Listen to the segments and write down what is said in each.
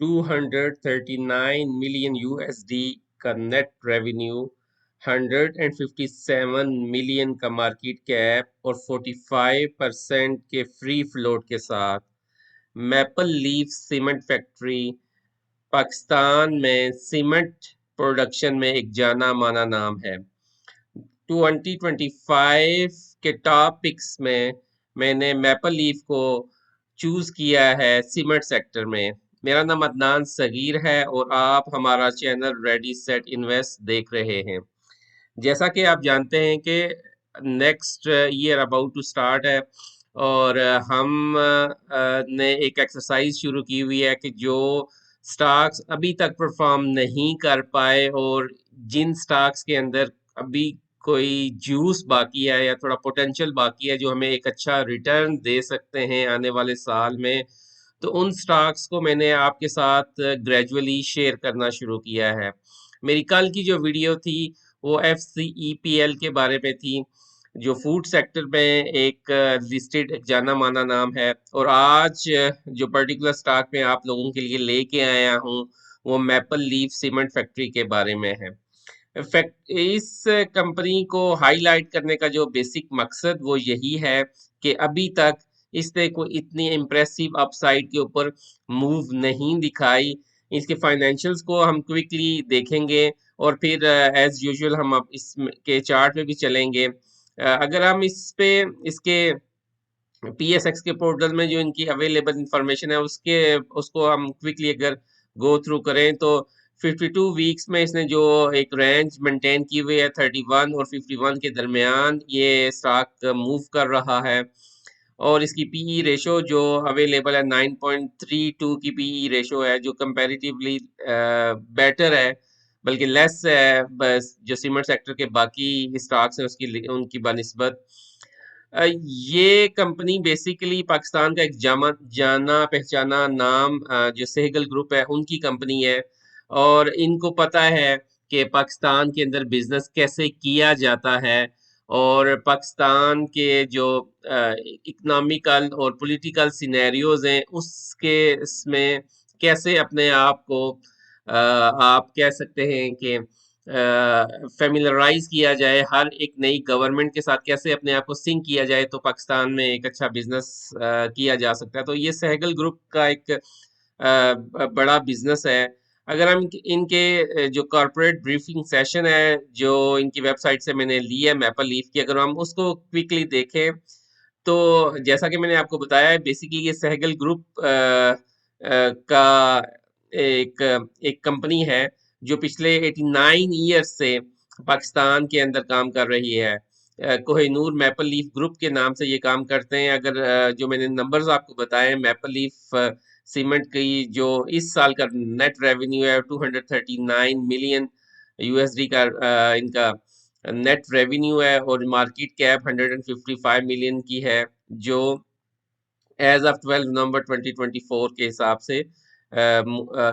239 million USD का net revenue, 157 million का market cap और 45% के फ्री फ्लोट के साथ maple leaf cement factory Pakistan में सीमेंट प्रोडक्शन में एक जाना माना नाम है। 2025 के टॉप पिक्स में मैंने मैपल लीफ को चूज किया है सीमेंट सेक्टर में। मेरा नाम अदनान सगीर है और आप हमारा चैनल रेडी सेट इन्वेस्ट देख रहे हैं। जैसा कि आप जानते हैं कि next year about to start है और हम ने एक एक्सरसाइज शुरू की हुई है कि जो स्टॉक्स अभी तक परफॉर्म नहीं कर पाए और जिन स्टॉक्स के अंदर अभी कोई जूस बाकी है या थोड़ा पोटेंशियल बाकी है जो हमें एक अच्छा रिटर्न दे सकते हैं आने वाले साल में, तो उन स्टॉक्स को मैंने आपके साथ ग्रेजुअली शेयर करना शुरू किया है। मेरी कल की जो वीडियो थी वो FCEPL के बारे में थी, जो फूड सेक्टर में एक लिस्टेड एक जाना माना नाम है। और आज जो पर्टिकुलर स्टॉक में आप लोगों के लिए लेके आया हूँ वो मैपल लीफ सीमेंट फैक्ट्री के बारे में है। फैक्ट इस कंपनी को हाईलाइट करने का जो बेसिक मकसद वो यही है कि अभी तक इसने कोई इतनी इम्प्रेसिव अपसाइड के ऊपर मूव नहीं दिखाई। इसके फाइनेंशियल्स को हम क्विकली देखेंगे और फिर एज यूजुअल हम अब इसके चार्ट पे भी चलेंगे। अगर हम इस पे इसके PSX के पोर्टल में जो इनकी अवेलेबल इंफॉर्मेशन है उसके उसको हम क्विकली अगर गो थ्रू करें तो 52 वीक्स में इसने जो एक रेंज मेंटेन की हुई है 31 और 51 के दरमियान ये स्टॉक मूव कर रहा है। और इसकी पीई रेशो जो अवेलेबल है 9.32 की पीई रेशो है जो कंपैरेटिवली बेटर है, बल्कि लेस है बस जो सीमेंट सेक्टर के बाकी स्टॉक्स हैं उसकी उनकी बनिस्बत। ये कंपनी बेसिकली पाकिस्तान का एक जाना पहचाना नाम जो सहगल ग्रुप है उनकी कंपनी है और इनको पता है कि पाकिस्तान के अंदर बिजनेस कैसे किया जाता है और पाकिस्तान के जो इकोनॉमिकल और पॉलिटिकल सिनेरियोज हैं उसके इसमें कैसे अपने आप को आप कह सकते हैं कि फेमिलराइज किया जाए, हर एक नई गवर्नमेंट के साथ कैसे अपने आप को सिंक किया जाए तो पाकिस्तान में एक अच्छा बिजनेस किया जा सकता है। तो ये सहगल ग्रुप का एक बड़ा बिजनेस है। अगर हम इनके जो कॉर्पोरेट ब्रीफिंग सेशन है जो इनकी वेबसाइट से मैंने ली है मैपल लीफ की, अगर हम उसको क्विकली देखें तो जैसा कि मैंने आपको बताया है बेसिकली ये सहगल ग्रुप का एक एक कंपनी है जो पिछले 89 ईयर्स से पाकिस्तान के अंदर काम कर रही है। कोहिनूर मैपल लीफ ग्रुप के नाम से ये काम करते हैं। अगर जो मैंने नंबर्स आपको बताए मैपल लीफ सीमेंट की जो इस साल का नेट रेवेन्यू है 239 मिलियन यूएसडी का इनका नेट रेवेन्यू है और मार्केट कैप 155 मिलियन की है जो एज ऑफ 12 नवंबर 2024 के हिसाब से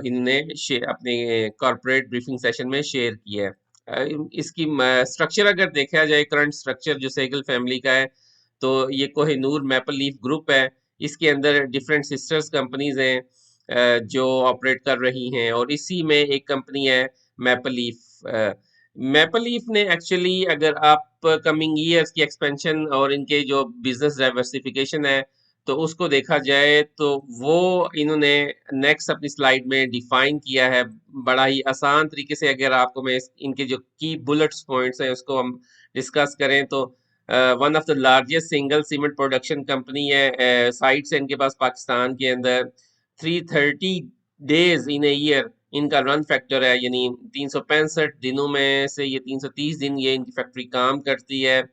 इनने अपने कॉर्पोरेट ब्रीफिंग सेशन में शेयर किया है। इसकी स्ट्रक्चर अगर देखा जाए करंट स्ट्रक्चर जो सहगल फैमिली का है तो ये कोहिनूर मैपल लीफ ग्रुप है। इसके अंदर डिफरेंट सिस्टर्स कंपनीज हैं जो ऑपरेट कर रही हैं और इसी में एक कंपनी है मैपल लीफ। मैपल लीफ ने एक्चुअली अगर आप कमिंग ईयर्स की एक्सपेंशन और इनके जो बिजनेस डाइवर्सिफिकेशन है तो उसको देखा जाए तो वो इन्होंने नेक्स्ट अपनी स्लाइड में डिफाइन किया है बड़ा ही आसान तरीके से। अगर आपको मैं इनके जो की बुलेट्स पॉइंट्स हैं उसको हम डिस्कस करें तो one of the largest single cement production company है। साइट्स है इनके पास पाकिस्तान के अंदर। 330 डेज इन ए ईयर इनका रन फैक्टर है, यानी 365 दिनों में से ये 330 दिन ये इनकी फैक्ट्री काम करती है।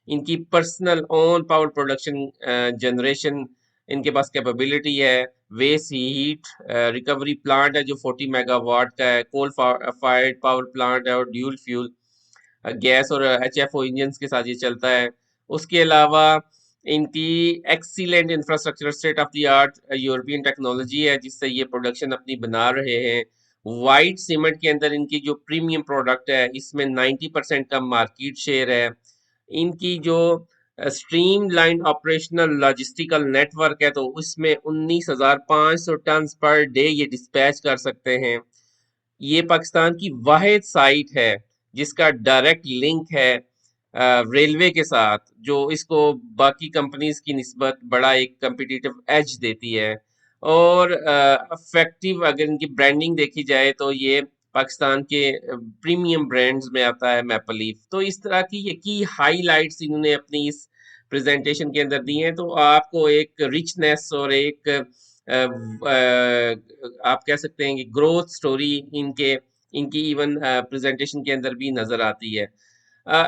इनकी personal on power production generation इनके पास कैपेबिलिटी है। वेस्ट हीट रिकवरी प्लांट है जो 40 मेगावाट का है। कोल फायर्ड पावर प्लांट है और ड्यूल फ्यूल गैस और HFO इंजन के साथ ये चलता है। उसके अलावा इनकी excellent infrastructure state of the art European technology है जिससे ये प्रोडक्शन अपनी बना रहे हैं। वाइट सीमेंट के अंदर इनकी जो प्रीमियम प्रोडक्ट है इसमें 90% का मार्केट शेयर है। इनकी जो स्ट्रीमलाइन ऑपरेशनल लॉजिस्टिकल नेटवर्क है, तो उसमें 19,500 टन पर डे ये डिस्पैच कर सकते हैं। ये पाकिस्तान की वाहिद साइट है जिसका डायरेक्ट लिंक है रेलवे के साथ, जो इसको बाकी कंपनीज की निस्बत बड़ा एक कम्पिटिटिव एज देती है। और इफेक्टिव अगर इनकी ब्रांडिंग देखी जाए तो ये पाकिस्तान के प्रीमियम ब्रांड्स में आता है मैपल लीफ। तो इस तरह की ये की हाईलाइट्स इन्होंने अपनी इस प्रेजेंटेशन के अंदर दी हैं, तो आपको एक रिचनेस और एक आप कह सकते हैं कि ग्रोथ स्टोरी इनके इनकी इवन प्रेजेंटेशन के अंदर भी नजर आती है।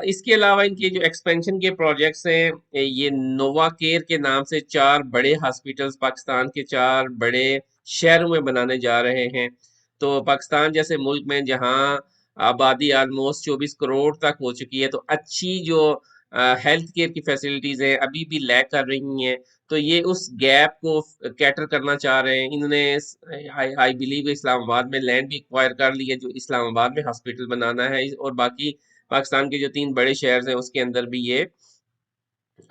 इसके अलावा इनके जो एक्सपेंशन के प्रोजेक्ट्स हैं, ये नोवा केयर के नाम से 4 बड़े हॉस्पिटल्स पाकिस्तान के 4 बड़े शहरों में बनाने जा रहे हैं। तो पाकिस्तान जैसे मुल्क में जहां आबादी ऑलमोस्ट 24 करोड़ तक हो चुकी है, तो अच्छी जो हेल्थ केयर की फैसिलिटीज हैं अभी भी लैग कर रही हैं। तो ये उस गैप को कैटर करना चाह रहे हैं। इन्होंने आई बिलीव इस्लामाबाद में लैंड भी एक्वायर कर ली है, जो इस्लामाबाद में हॉस्पिटल बनाना है। और बाकी पाकिस्तान के जो 3 बड़े शहर हैं उसके अंदर भी ये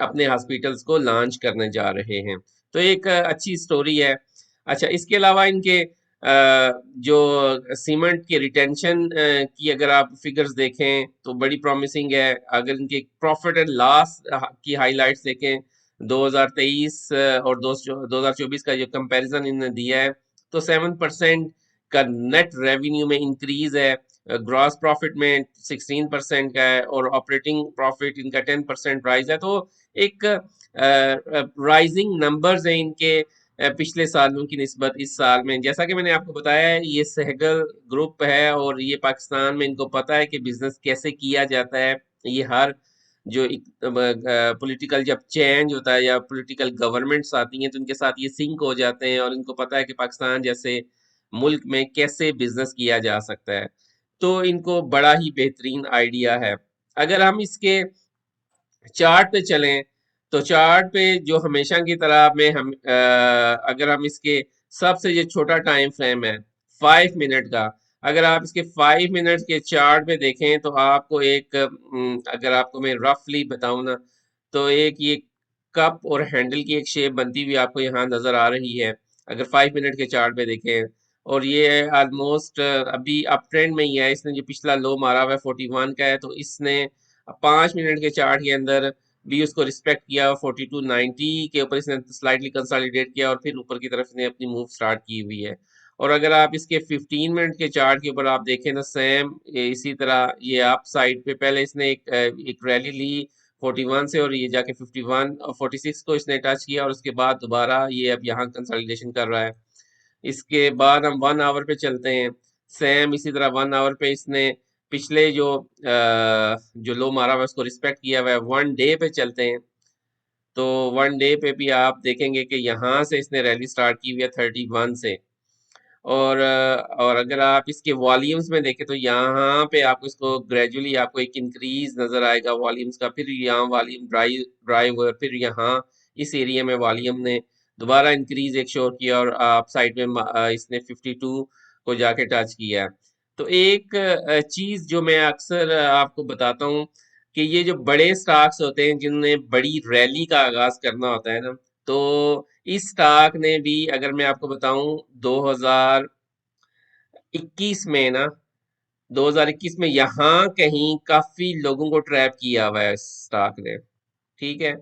अपने हॉस्पिटल्स को लॉन्च करने जा रहे हैं। तो एक अच्छी स्टोरी है। अच्छा, इसके अलावा इनके जो सीमेंट के रिटेंशन की अगर आप फिगर्स देखें तो बड़ी प्रॉमिसिंग है। अगर इनके प्रॉफिट एंड लॉस की हाइलाइट्स देखें 2023 और 2024 का जो कंपैरिजन इन्होंने दिया है, तो 7% का नेट रेवेन्यू में इंक्रीज है, ग्रॉस प्रॉफिट में 16% का है, और ऑपरेटिंग प्रॉफिट इनका 10% राइज है। तो एक राइजिंग नंबर्स हैं इनके पिछले सालों की निस्बत इस साल में। जैसा कि मैंने आपको बताया है, ये सहगल ग्रुप है और ये पाकिस्तान में इनको पता है कि बिजनेस कैसे किया जाता है। ये हर जो पॉलिटिकल जब चेंज होता है या पॉलिटिकल गवर्नमेंट्स आती हैं तो इनके साथ ये सिंक हो जाते हैं, और इनको पता है कि पाकिस्तान जैसे मुल्क में कैसे बिजनेस किया जा सकता है। तो इनको बड़ा ही बेहतरीन आइडिया है। अगर हम इसके चार्ट पे चलें तो चार्ट पे जो हमेशा की तरह में हम अगर हम इसके सबसे ये छोटा टाइम फ्रेम है 5 मिनट का, अगर आप इसके 5 मिनट के चार्ट पे देखें तो आपको एक अगर आपको मैं रफली बताऊं ना, तो एक ये कप और हैंडल की एक शेप बनती हुई आपको यहाँ नजर आ रही है अगर 5 मिनट के चार्ट पे देखें। और ये ऑलमोस्ट अभी अप ट्रेंड में ही है। इसने जो पिछला लो मारा हुआ है 41 का है, तो इसने 5 मिनट के चार्ट के अंदर भी उसको रिस्पेक्ट किया। 4290 के ऊपर इसने स्लाइटली कंसोलिडेट किया और फिर ऊपर की तरफ इसने अपनी मूव स्टार्ट की हुई है। और अगर आप इसके 15 मिनट के चार्ट के ऊपर आप देखें तो सेम इसी तरह ये अप साइड पे पहले इसने एक रैली ली 41 से, और ये जाके 51 और 46 को इसने टच किया, और उसके बाद दोबारा ये अब यहाँ कंसोलिडेशन कर रहा है। इसके बाद हम 1 आवर पे चलते हैं। सेम इसी तरह 1 आवर पे इसने पिछले जो लो मारा हुआ है उसको रिस्पेक्ट किया हुआ है। 1 डे पे चलते हैं तो 1 डे पे भी आप देखेंगे कि यहाँ से इसने रैली स्टार्ट की हुई है 31 से। और अगर आप इसके वॉल्यूम्स में देखें तो यहाँ पे आपको इसको ग्रेजुअली आपको एक इंक्रीज नजर आएगा वॉल्यूम्स का। फिर यहाँ वॉल्यूम ड्राइव और फिर यहाँ इस एरिया में वॉल्यूम ने दोबारा इंक्रीज एक शो किया, और आप साइड में इसने 52 को जाके टच किया है। तो एक चीज जो मैं अक्सर आपको बताता हूँ कि ये जो बड़े स्टॉक्स होते हैं जिन्होंने बड़ी रैली का आगाज करना होता है ना, तो इस स्टॉक ने भी अगर मैं आपको बताऊं 2021 में ना, 2021 में यहाँ कहीं काफी लोगों को ट्रैप किया हुआ है इस स्टॉक ने। ठीक है,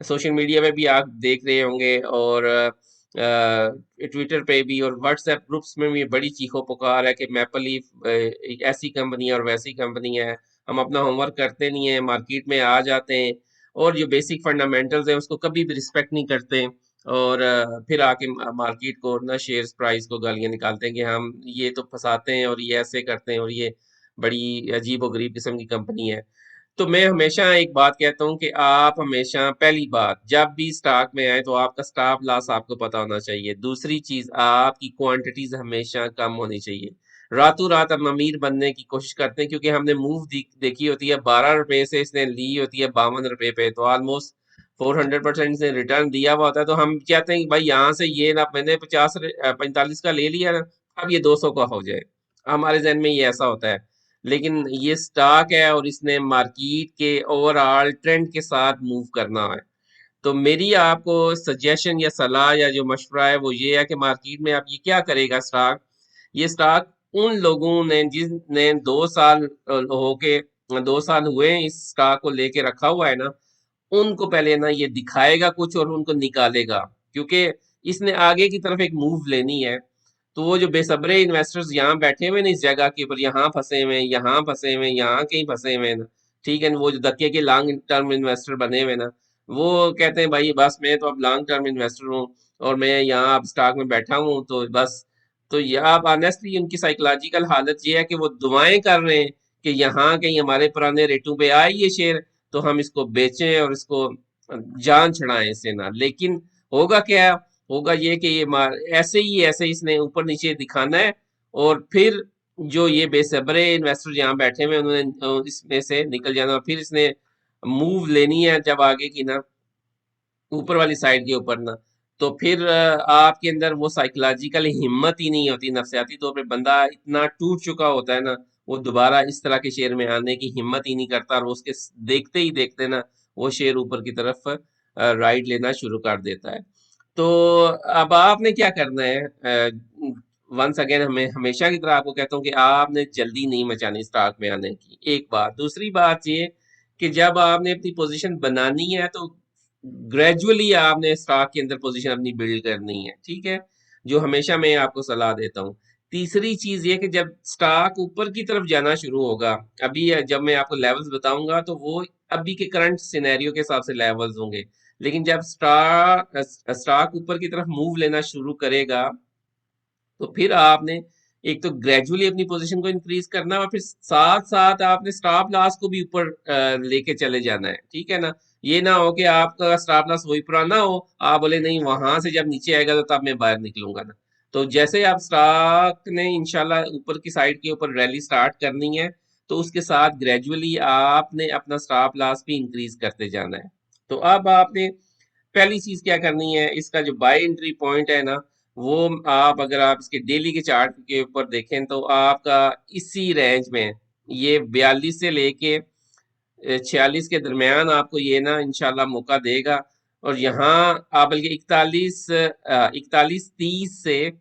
सोशल मीडिया पे भी आप देख रहे होंगे, और ट्विटर पे भी और व्हाट्सएप ग्रुप्स में भी बड़ी चीखो पुकार है कि मैपल लीफ एक ऐसी कंपनी है और वैसी कंपनी है। हम अपना होमवर्क करते नहीं है, मार्केट में आ जाते हैं और जो बेसिक फंडामेंटल्स है उसको कभी भी रिस्पेक्ट नहीं करते, और फिर आके मार्केट को ना शेयर्स प्राइस को गालियां निकालते हैं कि हम ये तो फंसाते हैं और ये ऐसे करते हैं और ये बड़ी अजीब और गरीब किस्म की कंपनी है। तो मैं हमेशा एक बात कहता हूँ कि आप हमेशा पहली बात जब भी स्टॉक में आए तो आपका स्टॉप लॉस आपको पता होना चाहिए। दूसरी चीज आपकी क्वांटिटीज हमेशा कम होनी चाहिए। रातों रात हम अमीर बनने की कोशिश करते हैं क्योंकि हमने मूव देखी होती है 12 रुपए से इसने ली होती है 52 रुपए पे, तो ऑलमोस्ट 400% इसने रिटर्न दिया हुआ होता है। तो हम चाहते हैं कि भाई यहाँ से ये ना मैंने 45 का ले लिया ना, अब ये 200 का हो जाए। हमारे जहन में ये ऐसा होता है। लेकिन ये स्टॉक है और इसने मार्केट के ओवरऑल ट्रेंड के साथ मूव करना है। तो मेरी आपको सजेशन या सलाह या जो मशवरा है वो ये है कि मार्केट में आप ये क्या करेगा स्टॉक, ये स्टॉक उन लोगों ने जिसने 2 साल होके 2 साल हुए हैं इस स्टॉक को लेके रखा हुआ है ना, उनको पहले ना ये दिखाएगा कुछ और उनको निकालेगा, क्योंकि इसने आगे की तरफ एक मूव लेनी है। तो वो जो बेसब्रे इन्वेस्टर्स यहाँ बैठे हुए ना इस जगह के ऊपर, यहाँ फंसे हुए हैं, यहाँ फंसे हुए हैं, यहाँ कहीं फंसे हुए हैं ना, ठीक है ना, वो जो धक्के के लॉन्ग टर्म इन्वेस्टर बने हुए ना, वो कहते हैं भाई बस मैं तो अब लॉन्ग टर्म इन्वेस्टर हूँ और मैं यहाँ अब स्टॉक में बैठा हूँ तो बस। तो यह आप ऑनेस्टली उनकी साइकोलॉजिकल हालत ये है कि वो दुआएं कर रहे हैं कि यहाँ कहीं हमारे पुराने रेटों पे आए ये शेयर, तो हम इसको बेचें और इसको जान छुड़ाएं इससे ना। लेकिन होगा क्या, होगा ये कि ये ऐसे ही इसने ऊपर नीचे दिखाना है, और फिर जो ये बेसब्रे इन्वेस्टर यहाँ बैठे हुए हैं, उन्होंने इसमें से निकल जाना, और फिर इसने मूव लेनी है जब आगे की ना ऊपर वाली साइड के ऊपर ना, तो फिर आपके अंदर वो साइकोलॉजिकल हिम्मत ही नहीं होती, नफसियाती तौर पे बंदा इतना टूट चुका होता है ना, वो दोबारा इस तरह के शेयर में आने की हिम्मत ही नहीं करता, और उसके देखते ही देखते ना वो शेयर ऊपर की तरफ राइड लेना शुरू कर देता है। तो अब आपने क्या करना है, वंस अगेन हमें हमेशा की तरह आपको कहता हूँ कि आपने जल्दी नहीं मचानी स्टॉक में आने की, एक बात। दूसरी बात ये कि जब आपने अपनी पोजीशन बनानी है तो ग्रेजुअली आपने स्टॉक के अंदर पोजीशन अपनी बिल्ड करनी है, ठीक है, जो हमेशा मैं आपको सलाह देता हूँ। तीसरी चीज ये कि जब स्टॉक ऊपर की तरफ जाना शुरू होगा, अभी जब मैं आपको लेवल्स बताऊंगा तो वो अभी के करंट सिनेरियो के हिसाब से लेवल्स होंगे, लेकिन जब स्टॉक स्टॉक ऊपर की तरफ मूव लेना शुरू करेगा तो फिर आपने एक तो ग्रेजुअली अपनी पोजीशन को इंक्रीज करना है, और फिर साथ साथ आपने स्टॉप लॉस को भी ऊपर लेके चले जाना है, ठीक है ना। ये ना हो कि आपका स्टॉप लॉस वही पुराना हो, आप बोले नहीं वहां से जब नीचे आएगा तो तब मैं बाहर निकलूंगा ना। तो जैसे आप स्टॉक ने इंशाल्लाह ऊपर की साइड के ऊपर रैली स्टार्ट करनी है, तो उसके साथ ग्रेजुअली आपने अपना स्टॉप लॉस भी इंक्रीज करते जाना है। तो अब आपने पहली चीज क्या करनी है, इसका जो बाय एंट्री पॉइंट है ना, वो आप अगर आप इसके डेली के चार्ट के ऊपर देखें तो आपका इसी रेंज में, ये 42 से लेके 46 के दरमियान आपको ये ना इंशाल्लाह मौका देगा। और यहाँ आप बल्कि 41-30 से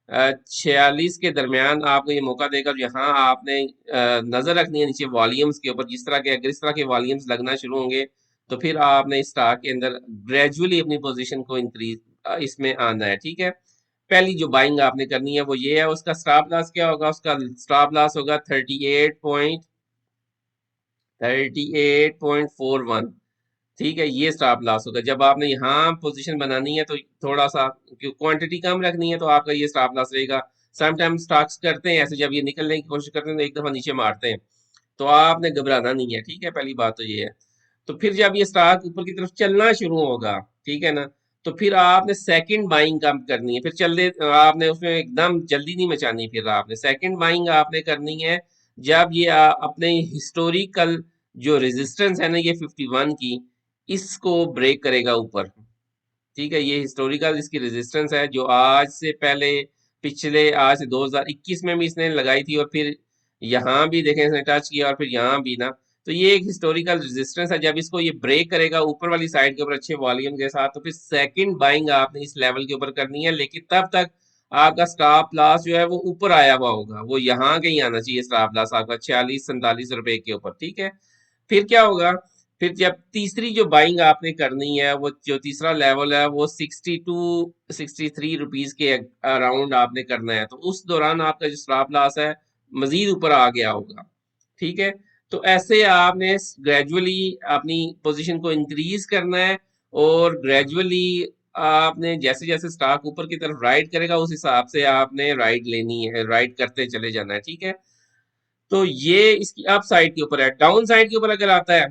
46 के दरमियान आपको ये मौका देगा। और यहाँ आपने नजर रखनी है नीचे वॉल्यूम्स के ऊपर, जिस तरह के अगर इस तरह के वॉल्यूम्स लगना शुरू होंगे तो फिर आपने इस स्टॉक के अंदर ग्रेजुअली अपनी पोजीशन को इंक्रीज इसमें आना है, ठीक है। पहली जो बाइंग आपने करनी है वो ये है, उसका स्टॉप लॉस क्या होगा, उसका स्टॉप लॉस होगा 38.41, ठीक है, ये स्टॉप लॉस होगा। जब आपने यहाँ पोजीशन बनानी है तो थोड़ा सा क्वांटिटी कम रखनी है तो आपका ये स्टॉप लॉस रहेगा। समटाइम स्टॉक्स करते हैं ऐसे, जब ये निकलने की कोशिश करते हैं तो एक दफा नीचे मारते हैं, तो आपने घबराना नहीं है, ठीक है, पहली बात तो ये है। तो फिर जब ये स्टॉक ऊपर की तरफ चलना शुरू होगा, ठीक है ना, तो फिर आपने सेकंड बाइंग काम करनी है। फिर चल आपने उसमें एकदम जल्दी नहीं मचानी, फिर आपने सेकंड बाइंग आपने करनी है जब ये अपने हिस्टोरिकल जो रेजिस्टेंस है ना ये 51 की, इसको ब्रेक करेगा ऊपर, ठीक है। ये हिस्टोरिकल इसकी रेजिस्टेंस है जो आज से पहले पिछले आज से 2021 में भी इसने लगाई थी, और फिर यहाँ भी देखें इसने टच किया, और फिर यहाँ भी ना। तो ये एक हिस्टोरिकल रेजिस्टेंस है, जब इसको ये ब्रेक करेगा ऊपर वाली साइड के ऊपर अच्छे वॉल्यूम के साथ, तो फिर सेकंड बाइंग आपने इस लेवल के ऊपर करनी है। लेकिन तब तक आपका स्टॉप लॉस जो है वो ऊपर आया हुआ होगा, वो यहाँ कहीं आना चाहिए स्टॉप लॉस आपका 46-47 रुपए के ऊपर, ठीक है। फिर क्या होगा, फिर जब तीसरी जो बाइंग आपने करनी है, वो जो तीसरा लेवल है वो 62-63 रुपीज के अराउंड आपने करना है, तो उस दौरान आपका जो स्टॉप लॉस है मजीद ऊपर आ गया होगा, ठीक है। तो ऐसे आपने ग्रेजुअली अपनी पोजीशन को इंक्रीज करना है, और ग्रेजुअली आपने जैसे जैसे स्टॉक ऊपर की तरफ राइड करेगा उस हिसाब से आपने राइड लेनी है, राइड करते चले जाना है, ठीक है। तो ये इसकी अप साइड के ऊपर है। डाउन साइड के ऊपर अगर आता है,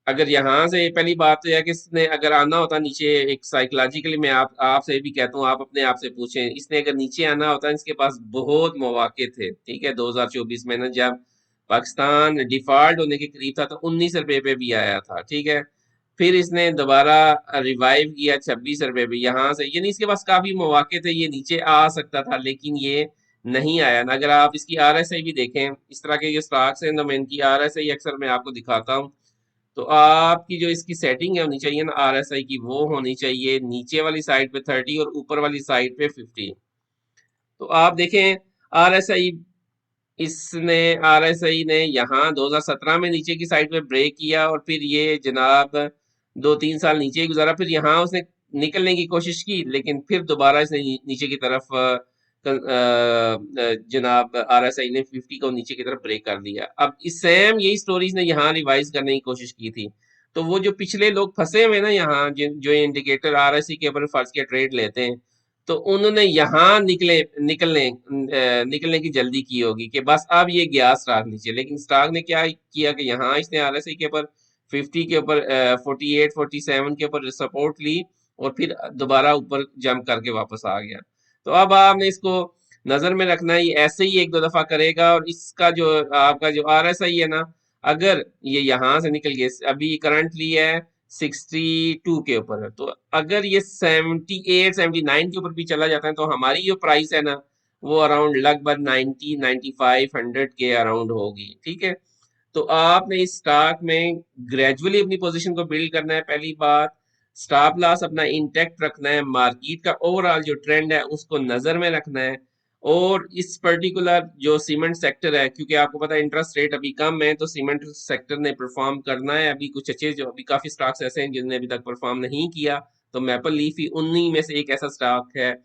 अगर यहाँ से पहली बात तो यह है कि इसने अगर आना होता नीचे, एक साइकोलॉजिकली मैं आपसे भी कहता हूँ, आप अपने आप से पूछें, इसने अगर नीचे आना होता इसके पास बहुत मौके थे, ठीक है। 2024 में ना जब पाकिस्तान डिफॉल्ट होने के करीब था तो 19 रुपए पे भी आया था, ठीक है। फिर इसने दोबारा रिवाइव किया 26 रुपए पे, यहाँ से यानी इसके पास काफी मौके थे, ये नीचे आ सकता था, लेकिन ये नहीं आया ना। अगर आप इसकी आरएसआई भी देखें, इस तरह के जो स्टॉक्स हैं, तो मैं इनकी आरएसआई अक्सर मैं आपको दिखाता हूँ। तो आपकी जो इसकी सेटिंग है होनी चाहिए ना आरएसआई की, वो होनी चाहिए नीचे वाली साइड पे 30 और ऊपर वाली साइड पे 50। तो आप देखें आरएसआई, इसने आरएसआई ने यहाँ 2017 में नीचे की साइड पे ब्रेक किया और फिर ये जनाब 2-3 साल नीचे ही गुजारा। फिर यहाँ उसने निकलने की कोशिश की, लेकिन फिर दोबारा इसने नीचे की तरफ जनाब आरएसआई ने 50 को नीचे की तरफ ब्रेक कर दिया। अब इस सेम यही स्टोरीज ने यहाँ रिवाइज करने की कोशिश की थी। तो वो जो पिछले लोग फंसे हुए ना यहाँ, जो इंडिकेटर आरएसआई के ऊपर फर्ज के ट्रेड लेते हैं, तो उन्होंने यहाँ निकलने की जल्दी की होगी कि बस अब ये गया स्टॉक नीचे। लेकिन स्टॉक ने क्या किया कि यहाँ इसने आरएसआई के ऊपर 50 के ऊपर 48 47 के ऊपर सपोर्ट ली और फिर दोबारा ऊपर जंप करके वापस आ गया। तो अब आपने इसको नजर में रखना है, ये ऐसे ही एक दो दफा करेगा और इसका जो आपका जो आरएसआई है ना, अगर ये यहाँ से निकल गया, अभी करंटली है 62 के ऊपर है, तो अगर ये 78 79 के ऊपर भी चला जाता है तो हमारी जो प्राइस है ना, वो अराउंड लगभग 90 95 100 के अराउंड होगी। ठीक है, तो आपने इस स्टॉक में ग्रेजुअली अपनी पोजीशन को बिल्ड करना है। पहली बात, स्टॉप लॉस अपना इंटैक्ट रखना है, मार्केट का ओवरऑल जो ट्रेंड है उसको नजर में रखना है। और इस पर्टिकुलर जो सीमेंट सेक्टर है, क्योंकि आपको पता है इंटरेस्ट रेट अभी कम है, तो सीमेंट सेक्टर ने परफॉर्म करना है। अभी कुछ अच्छे, जो अभी काफी स्टॉक्स ऐसे हैं जिन्होंने अभी तक परफॉर्म नहीं किया, तो मैपल लीफ ही उन्हीं में से एक ऐसा स्टॉक है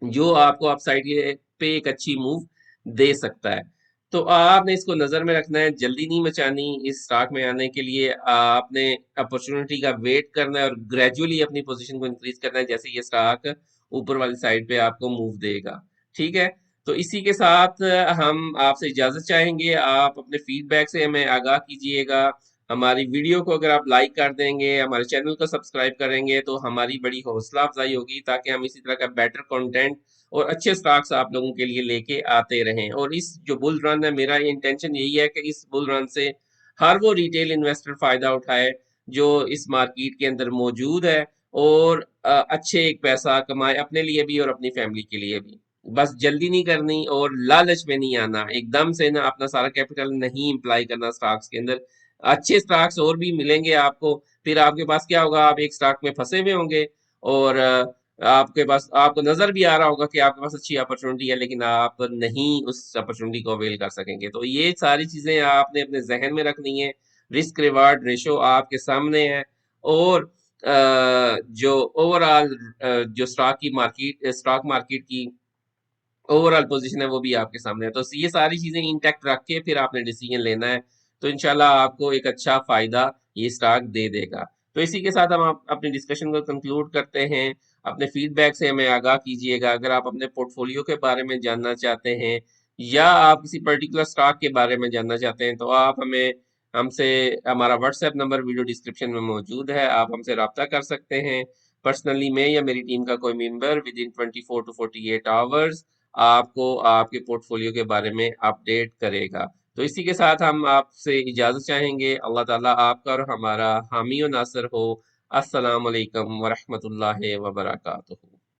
जो आपको अपसाइड पे एक अच्छी मूव दे सकता है। तो आपने इसको नजर में रखना है, जल्दी नहीं मचानी। इस स्टॉक में आने के लिए आपने अपॉर्चुनिटी का वेट करना है और ग्रेजुअली अपनी पोजीशन को इंक्रीज करना है जैसे ये स्टॉक ऊपर वाली साइड पे आपको मूव देगा। ठीक है, तो इसी के साथ हम आपसे इजाजत चाहेंगे। आप अपने फीडबैक से हमें आगाह कीजिएगा। हमारी वीडियो को अगर आप लाइक कर देंगे, हमारे चैनल को सब्सक्राइब करेंगे, तो हमारी बड़ी हौसला अफजाई होगी, ताकि हम इसी तरह का बेटर कंटेंट और अच्छे स्टॉक्स आप लोगों के लिए लेके आते रहें। और इस जो बुल रन है, मेरा इंटेंशन यही है कि इस बुल रन से हर वो रिटेल इन्वेस्टर फायदा उठाए जो इस मार्केट के अंदर मौजूद है, और अच्छे एक पैसा कमाए अपने लिए भी और अपनी फैमिली के लिए भी। बस जल्दी नहीं करनी और लालच में नहीं आना, एकदम से ना अपना सारा कैपिटल नहीं इम्प्लाई करना स्टॉक्स के अंदर। अच्छे स्टॉक्स और भी मिलेंगे आपको, फिर आपके पास क्या होगा, आप एक स्टॉक में फंसे हुए होंगे और आपके पास, आपको नजर भी आ रहा होगा कि आपके पास अच्छी अपॉर्चुनिटी है, लेकिन आप नहीं उस अपॉर्चुनिटी को अवेल कर सकेंगे। तो ये सारी चीजें आपने अपने जहन में रखनी है। रिस्क रिवार्ड रेशो आपके सामने है, और जो ओवरऑल जो स्टॉक मार्केट की ओवरऑल पोजीशन है वो भी आपके सामने है। तो ये सारी चीजें इंटैक्ट रख के फिर आपने डिसीजन लेना है, तो इंशाल्लाह आपको एक अच्छा फायदा ये स्टॉक दे देगा। तो इसी के साथ हम अपनी डिस्कशन को कंक्लूड करते हैं। अपने फीडबैक से हमें आगाह कीजिएगा। अगर आप अपने पोर्टफोलियो के बारे में जानना चाहते हैं या आप किसी पर्टिकुलर स्टॉक के बारे में जानना चाहते हैं, तो आप हमें हमसे हमारा व्हाट्सएप नंबर वीडियो डिस्क्रिप्शन में मौजूद है, आप हमसे रब्ता कर सकते हैं। पर्सनली मैं या मेरी टीम का कोई member with in 24 to 48 hours आपको आपके पोर्टफोलियो के बारे में अपडेट करेगा। तो इसी के साथ हम आपसे इजाजत चाहेंगे। अल्लाह ताला आपका और हमारा हामी और नासर हो। अस्सलाम वालेकुम व रहमतुल्लाहि व बरकातुहू।